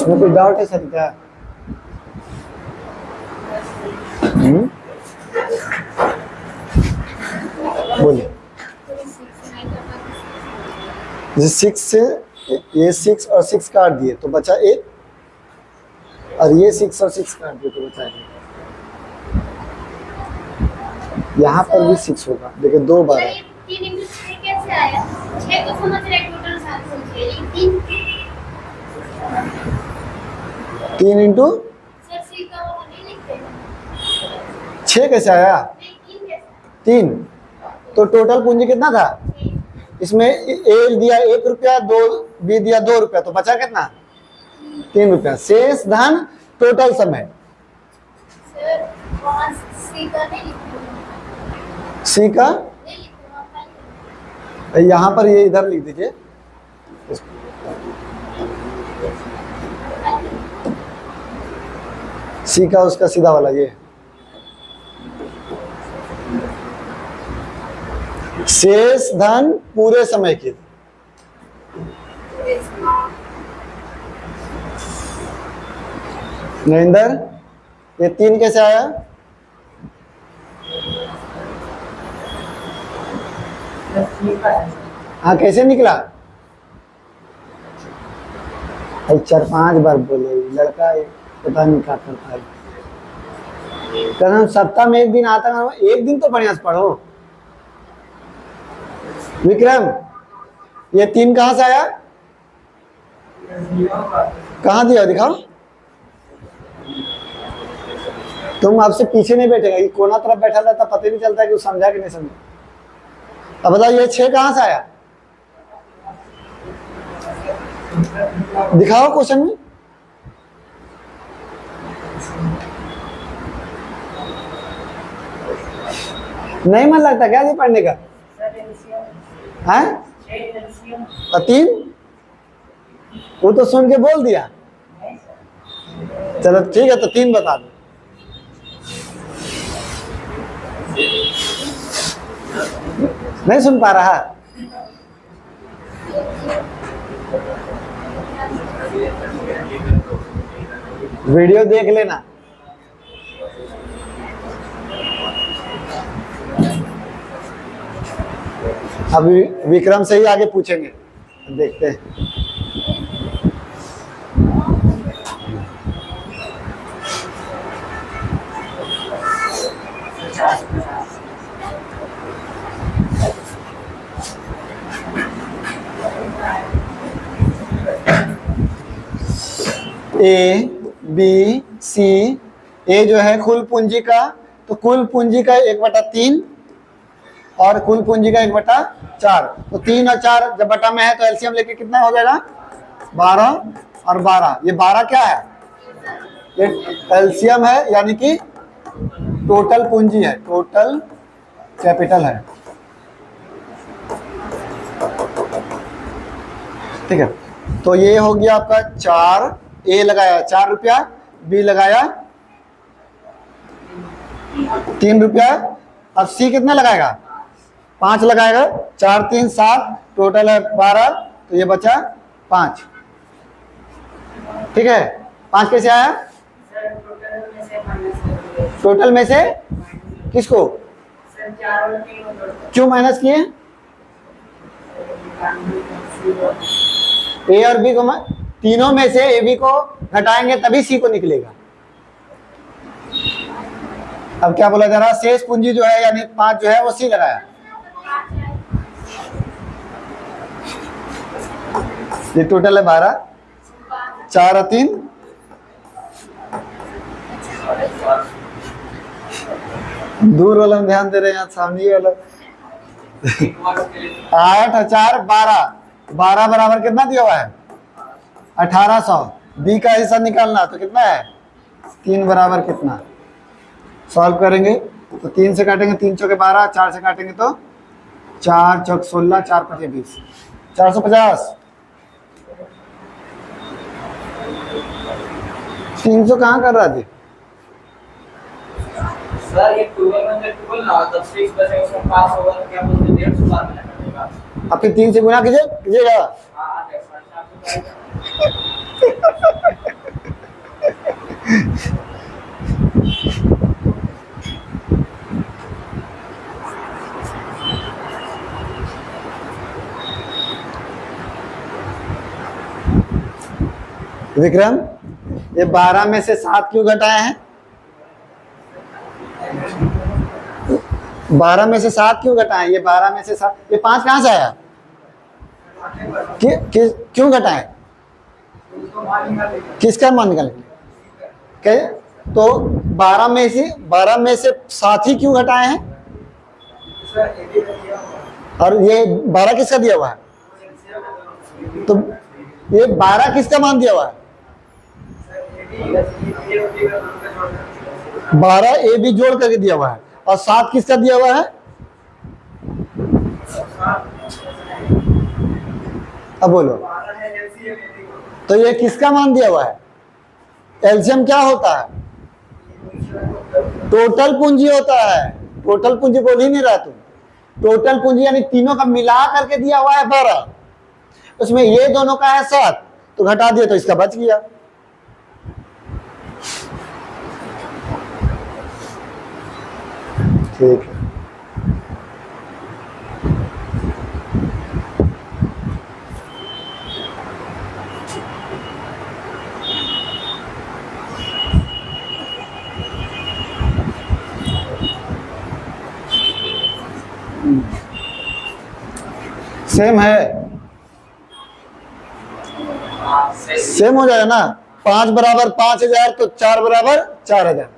[SPEAKER 1] इसमें कोई डाउट है सर क्या? बोलिए। जैसे 6 से ये 6 और 6 काट दिए तो बचा 1, और ये 6 और 6 काट दिए तो बचा 1। यहाँ पर भी 6 होगा, देखिए 2 बार है।
[SPEAKER 3] 3 into 6 कैसे आया? 6 को समझ रहे टोटल 7 समझिए, लेकिन
[SPEAKER 1] 3 इंटू
[SPEAKER 3] सर सी का वो नहीं लिखते
[SPEAKER 1] 6 कैसे आया?
[SPEAKER 3] नहीं 3 कैसे?
[SPEAKER 1] 3। तो टोटल पूंजी कितना था? इसमें ए दिया 1 रुपया, दो बी दिया 2 रुपया, तो बचा कितना? 3 रुपया। शेष धन टोटल समय।
[SPEAKER 3] सर वहाँ सी का नहीं लिखते,
[SPEAKER 1] सी का
[SPEAKER 3] नहीं लिखते वहाँ खाली
[SPEAKER 1] यहाँ पर ये इधर लिख दीजिए। सी का उसका सीधा वाला ये शेष धन पूरे समय की। नरेंद्र, ये 3 कैसे आया? हाँ, कैसे निकला? अब 4-5 बार बोले लड़का, पता नहीं क्या करता है। कहना सप्ताह में 1 दिन आता है, 1 दिन तो बढ़िया से पढ़ो। विक्रम, ये 3 कहाँ से आया? कहाँ दिया दिखाओ। तुम आपसे पीछे नहीं बैठेगा, ये कोना तरफ बैठा रहता, पता नहीं चलता है कि वो समझा कि नहीं समझा। अब बताओ ये 6 कहाँ से आया? दिखाओ क्वेश्चन में। नहीं मन लगता क्या जी पढ़ने का? हैं? और 3 वो तो सुन के बोल दिया। चलो ठीक है, तो 3 बता दो। नहीं सुन पा रहा? वीडियो देख लेना। अभी विक्रम से ही आगे पूछेंगे, देखते हैं। ए बी सी, ए जो है कुल पूंजी का, तो कुल पूंजी का 1/3 और कुल पूंजी का 1/4। तो 3 और 4 जब बटा में है तो एलसीएम लेके कितना हो जाएगा? 12 और 12। ये 12 क्या है? ये एलसीएम है, यानी कि टोटल पूंजी है, टोटल कैपिटल है। ठीक है, तो ये हो गया आपका 4। ए लगाया 4 रुपया, बी लगाया 3 रुपया, अब सी कितना लगाएगा? 5 लगाएगा। 4 3 7, टोटल है 12, तो ये बचा 5। ठीक है, 5 कैसे आया? टोटल में से किसको? क्यों माइनस किए? ए और बी को, तीनों में से ए बी को घटाएंगे तभी सी को निकलेगा। अब क्या बोला जा रहा? शेष पूंजी जो है यानी 5 जो है वो सी लगाया। ये टोटल है 12, 4 और 3 दूर वाला में ध्यान दे रहे हैं, सामने वाला 8 और 4 12, 12 बराबर कितना दिया हुआ है? 1800। बी का हिस्सा निकालना, तो कितना है? 3 बराबर कितना? सॉल्व करेंगे तो 3 से काटेंगे 3 चौके 12, 4 से काटेंगे तो 4 चौक 16, 4 पचे 20, 450। 300 कहाँ कर रहा थे?
[SPEAKER 2] सर ये 12 में से 12 ना, तब 6 बचेगा, उसमें 5 होगा तो क्या बोलते हैं 150 बार में कटेगा।
[SPEAKER 1] अब फिर 3 से गुना कीजिएगा।
[SPEAKER 2] हाँ, 450
[SPEAKER 1] विक्रम, ये 12 में से 7 क्यों घटाए हैं? 12 में से 7 क्यों घटाए? ये 12 में से 7, ये 5 कहाँ से आया? क्यों घटाए? किसका मान निकालेंगे? तो 12 में से 7 ही क्यों घटाए हैं? और ये 12 किसका दिया हुआ है? तो ये 12 किसका मान दिया हुआ है? 12 ए बी जोड़ करके दिया हुआ है। और 7 किसका दिया हुआ है? अब बोलो, तो ये किसका मान दिया हुआ है? एलसीएम क्या होता है? टोटल पूंजी होता है। टोटल पूंजी बोल ही नहीं रहा तुम। टोटल पूंजी यानी तीनों का मिला करके दिया हुआ है 12, उसमें ये दोनों का है 7, तो घटा दिया तो इसका बच गया। ठीक है, सेम है, सेम हो जाएगा ना। 5 बराबर 5000 तो 4 बराबर 4000।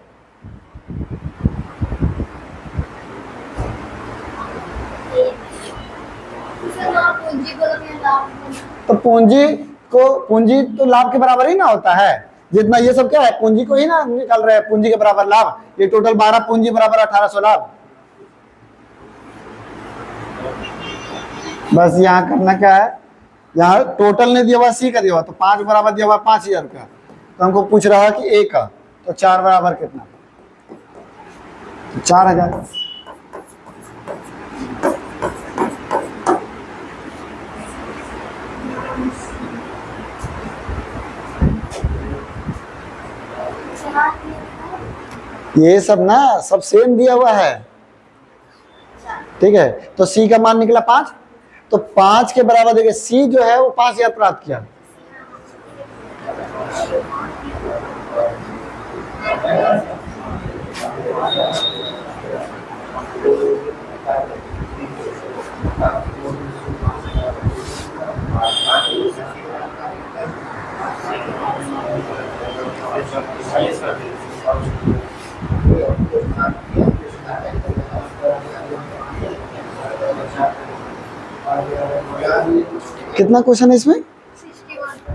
[SPEAKER 1] तो पूंजी तो लाभ के बराबर ही ना होता है। जितना ये सब क्या है, पूंजी को ही ना निकाल रहे हैं, पूंजी के बराबर लाभ। ये टोटल 12 पूंजी बराबर 1800 लाभ। बस यहाँ करना क्या है, यहाँ टोटल ने दिया हुआ सी का दिया हुआ, तो 5 बराबर दिया हुआ 5000 का, तो हमको पूछ रहा है कि ए का, तो 4 बराबर कितना? तो 4000। ये सब ना सब सेम दिया हुआ है, ठीक है। तो सी का मान निकला 5, तो 5 के बराबर देखिए सी जो है वो 5000 प्राप्त किया। कितना क्वेश्चन है इसमें?
[SPEAKER 3] 61।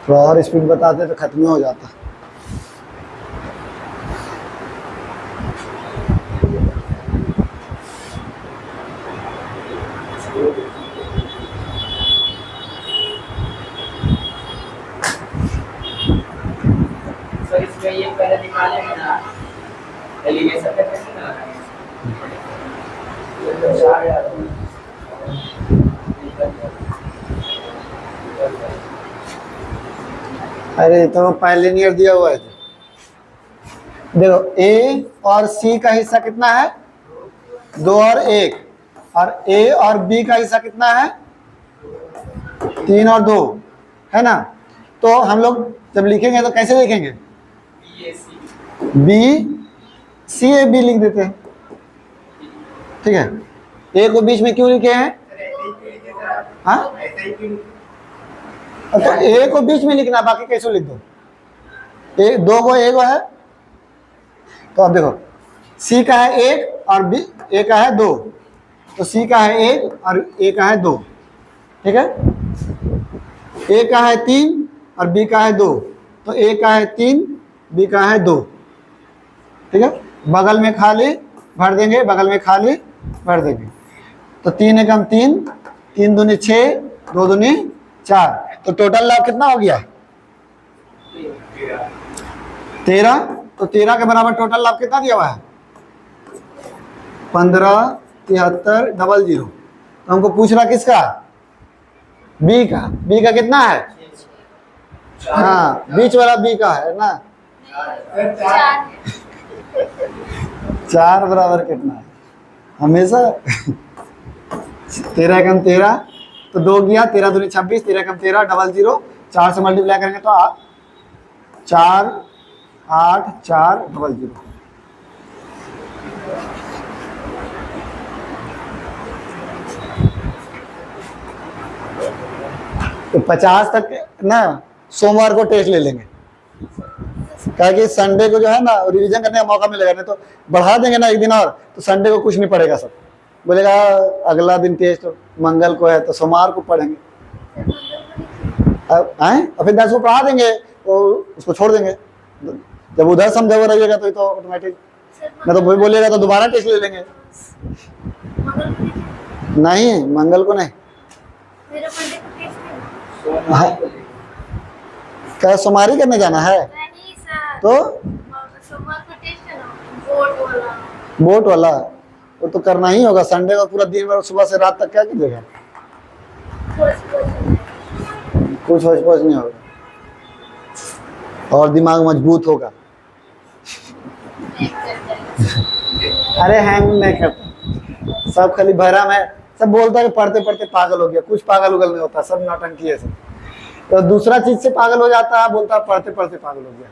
[SPEAKER 1] थोड़ा और स्पीड बताते तो खत्म हो जाता।
[SPEAKER 2] सर इसमें ये पहले निकालेंगे ना, एलिगेशन में कैसे ना
[SPEAKER 1] अरे तो पहले लीनियर दिया हुआ है। देखो ए और सी का हिस्सा कितना है? 2 और 1, और ए और बी का हिस्सा कितना है? 3 और 2, है ना। तो हम लोग जब लिखेंगे तो कैसे लिखेंगे? बी सी ए बी लिख देते हैं, ठीक है। ए को बीच में क्यों लिखे हैं? हाँ, तो ए को बीच में लिखना, बाकी कैसे लिख दो? ए 2 को ए को है, तो अब देखो सी का है 1 और बी ए का है 2, तो सी का है 1 और ए का है 2, ठीक है। ए का है 3 और बी का है 2, तो ए का है 3, बी का है 2, ठीक है। बगल में खाली भर देंगे, बगल में खाली भर देंगे। तो 3 एकम 3, 3 दूनी 6, 2 दूनी 4, तो टोटल लाभ कितना हो गया? 13। तो 13 के बराबर टोटल लाभ कितना दिया हुआ है? 15 73 00, तो हमको पूछना किसका, बी का। बी का कितना है, हाँ बीच वाला बी का है ना।
[SPEAKER 3] 4
[SPEAKER 1] 4 बराबर कितना है हमेशा 13 एकम 13, तो 2 गया, 13 दूनी 26, 13 एकम 13, 00, 4 से मल्टीप्लाई करेंगे तो 4 8 4 00। तो 50 तक ना सोमवार को टेस्ट ले लेंगे, क्या कि संडे को जो है ना रिवीजन करने का मौका मिलेगा, नहीं तो बढ़ा देंगे ना एक दिन और, तो संडे को कुछ नहीं पड़ेगा, सब बोलेगा अगला दिन टेस्ट मंगल को है तो सोमवार को पढ़ेंगे। आए और फिर 10 को पढ़ा देंगे, वो उसको छोड़ देंगे, जब उधर समझा हुआ रहिएगा तो ऑटोमेटिक, मैं तो वही बोलेगा तो दोबारा टेस्ट ले लेंगे। नहीं मंगल को नहीं,
[SPEAKER 3] मेरा मंडे को टेस्ट है।
[SPEAKER 1] हाँ। क्या सोमवारी करने जाना है,
[SPEAKER 3] नहीं सर,
[SPEAKER 1] तो
[SPEAKER 3] सोमवार को टेस्ट है ना, बोर्ड वाला।
[SPEAKER 1] बोट वाला वो तो करना ही होगा, संडे को पूरा दिन भर सुबह से रात तक क्या कीजिएगा, कुछ होश नहीं होगा और दिमाग मजबूत होगा। अरे हैंग नहीं करता, सब खाली भरम है, सब बोलता है कि पढ़ते पढ़ते पागल हो गया, कुछ पागल उगल नहीं होता, सब नौटंकी है सब। तो दूसरा चीज से पागल हो जाता है, बोलता है पढ़ते पढ़ते पागल हो गया।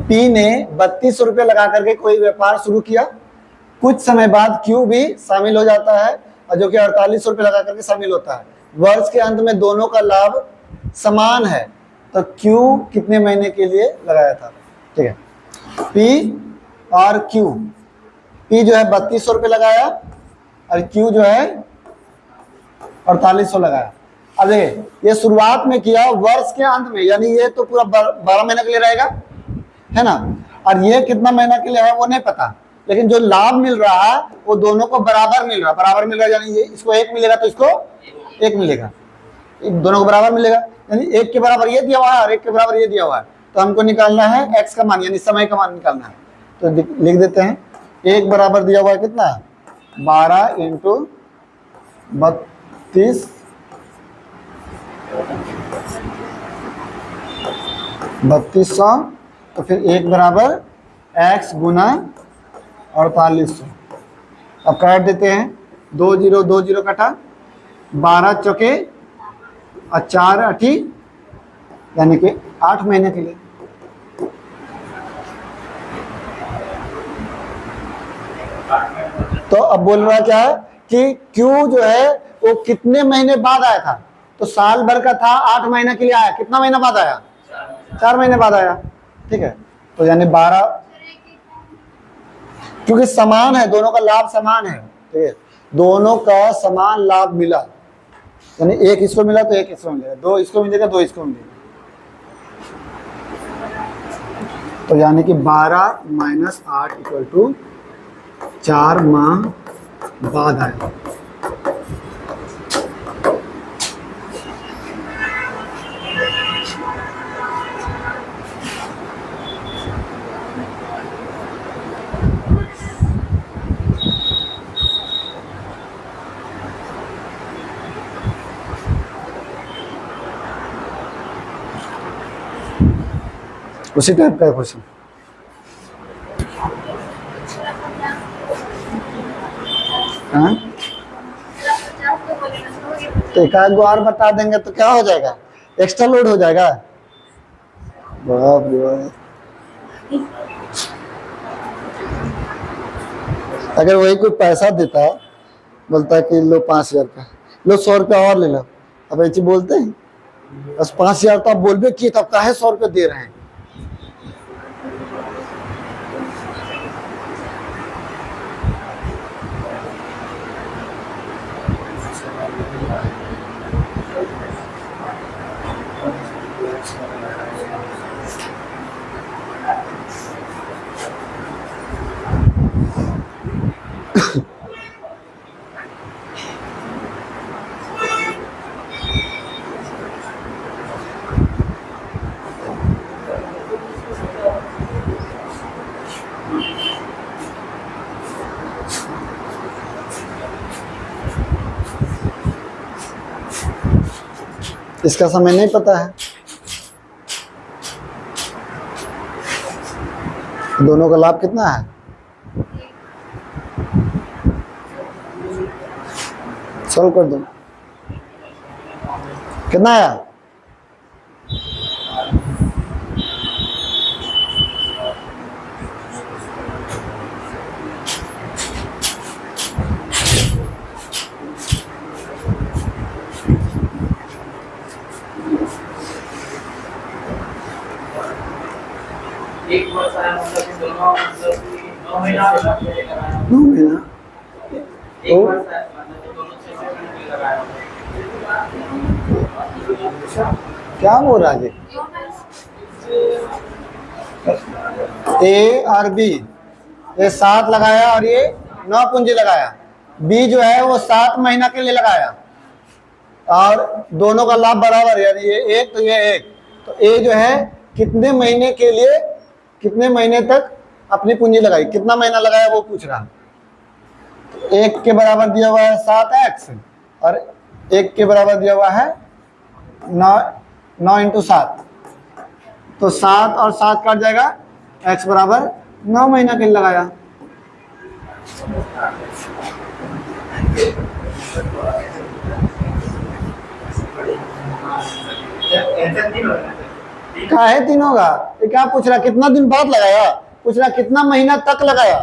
[SPEAKER 1] पी ने 32 रुपये लगा करके कोई व्यापार शुरू किया, कुछ समय बाद क्यू भी शामिल हो जाता है, और जो कि 48 रुपये लगा करके शामिल होता है। वर्ष के अंत में दोनों का लाभ समान है, तो क्यू कितने महीने के लिए लगाया था, ठीक है। पी और क्यू, पी जो है 3200 रुपये लगाया और क्यू जो है 4800 लगाया। अब देखिए ये शुरुआत में किया, वर्ष के अंत में, यानी ये तो पूरा 12 महीने के लिए रहेगा, है ना, और ये कितना महीना के लिए है वो नहीं पता, लेकिन जो लाभ मिल रहा है वो दोनों को बराबर मिल रहा, बराबर मिल रहा है, यानी ये इसको 1 मिलेगा तो इसको 1 मिलेगा, दोनों को बराबर मिलेगा, यानी 1 के बराबर ये दिया हुआ है और 1 के बराबर ये दिया हुआ है, तो हमको निकालना है x का मान, यानी समय का मान निकालना है। तो लिख देते हैं 1 बराबर दिया हुआ है कितना, 12 × 32 3200, तो फिर 1 बराबर x गुना 4800। अब काट देते हैं, 2 0 2 0 कटा, 12 चौके और 4 8, यानी कि 8 महीने के लिए। तो अब बोल रहा क्या है कि Q जो है वो कितने महीने बाद आया था, तो साल भर का था, 8 महीने के लिए आया, कितना महीना बाद आया, 4 महीने बाद आया, ठीक है। तो यानी 12, क्योंकि समान है, दोनों का लाभ समान है, ठीक है, दोनों का समान लाभ मिला, यानी 1 इसको मिला तो 1 इसको मिलेगा, 2 इसको मिलेगा 2 इसको मिलेगा, तो यानी कि 12 - 8 = 4 माह बाद आया। उसी टाइप का क्वेश्चन। हाँ तो एक आध गो और बता देंगे तो क्या हो जाएगा, एक्स्ट्रा लोड हो जाएगा। बाप रे बाप, अगर वही कोई पैसा देता, बोलता है कि लो 5000 का, लो 100 रुपया और ले लो, अब ऐसे बोलते हैं, बस 5000 तो आप बोलबे किए, तब काहे 100 रुपया दे रहे हैं। इसका समय नहीं पता है। दोनों का लाभ कितना है? सॉल्व कर दो। कितना आया?
[SPEAKER 2] एक वर्ष आया मतलब कि दोनों मतलब कि 9 महीना पहले लगाया
[SPEAKER 1] 9 महीना।
[SPEAKER 2] एक वर्ष आया मतलब कि दोनों 6 महीने लगाया
[SPEAKER 1] क्या बोल रहा है? ए और बी, ये 7 लगाया और ये 9 पूंजी लगाया। बी जो है वो 7 महीना के लिए लगाया और दोनों का लाभ बराबर है, यानी ये 1 तो ये 1। तो ए जो है कितने महीने के लिए, कितने महीने तक अपनी पूंजी लगाई, कितना महीना लगाया वो पूछ रहा। 1 के बराबर दिया हुआ है 7x और 1 के बराबर दिया हुआ है 9 × 7। तो 7 और 7 काट जाएगा, x बराबर 9 महीना के लिए लगाया। क्या है 3 होगा? ये क्या पूछ रहा, कितना दिन बाद लगाया, पूछ रहा कितना महीना तक लगाया।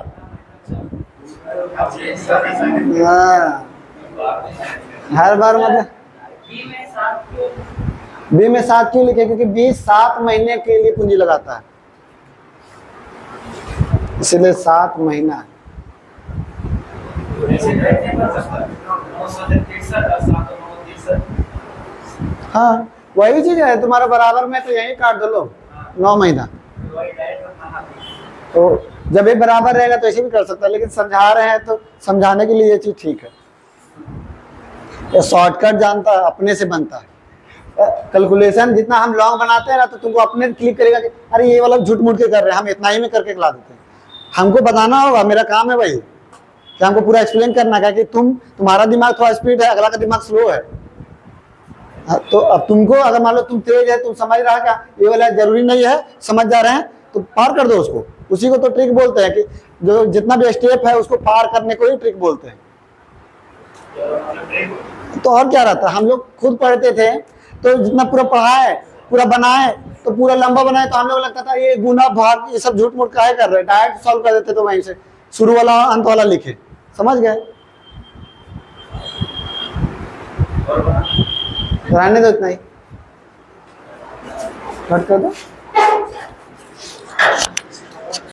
[SPEAKER 1] हाँ, हर बार मतलब बी में 7 क्यों लिखे? क्योंकि बी 7 महीने के लिए पूंजी लगाता है, इसलिए 7 महीना। हाँ, वही चीज है, तुम्हारा बराबर में तो यही काट दो लो 9 महीना। तो जब ये बराबर रहेगा तो ऐसे भी कर सकता है, लेकिन समझा रहे हैं तो समझाने के लिए ये चीज ठीक है। ये शॉर्टकट जानता है, अपने से बनता है। कैलकुलेशन जितना हम लॉन्ग बनाते हैं ना, तो तुमको अपने क्लिक करेगा कि अरे ये वाला झूठ मूठ के कर रहे हैं, हम इतना ही में करके खिला देते हैं। हमको बताना होगा, मेरा काम है भाई कि हमको पूरा एक्सप्लेन करना है कि तुम्हारा दिमाग थोड़ा स्पीड है, अगला का दिमाग स्लो है। तो अब तुमको अगर मान लो तुम तेज है, तुम समझ रहा है क्या ये वाला जरूरी नहीं है, समझ जा रहे हैं तो पार कर दो उसको। उसी को तो ट्रिक बोलते हैं कि जो जितना भी स्टेप है उसको पार करने को ही ट्रिक बोलते हैं। तो और क्या रहता है, हम लोग खुद पढ़ते थे तो जितना पूरा पढ़ाए, पूरा बनाए, तो पूरा लंबा बनाए, तो हम लोग लगता था ये गुना भाग ये सब झूठ मूठ काहे कर रहे हैं, डायरेक्ट सॉल्व कर देते। तो वहीं से शुरू वाला अंत वाला लिखे, समझ गए। रहने दो इतना ही, कट कर दो।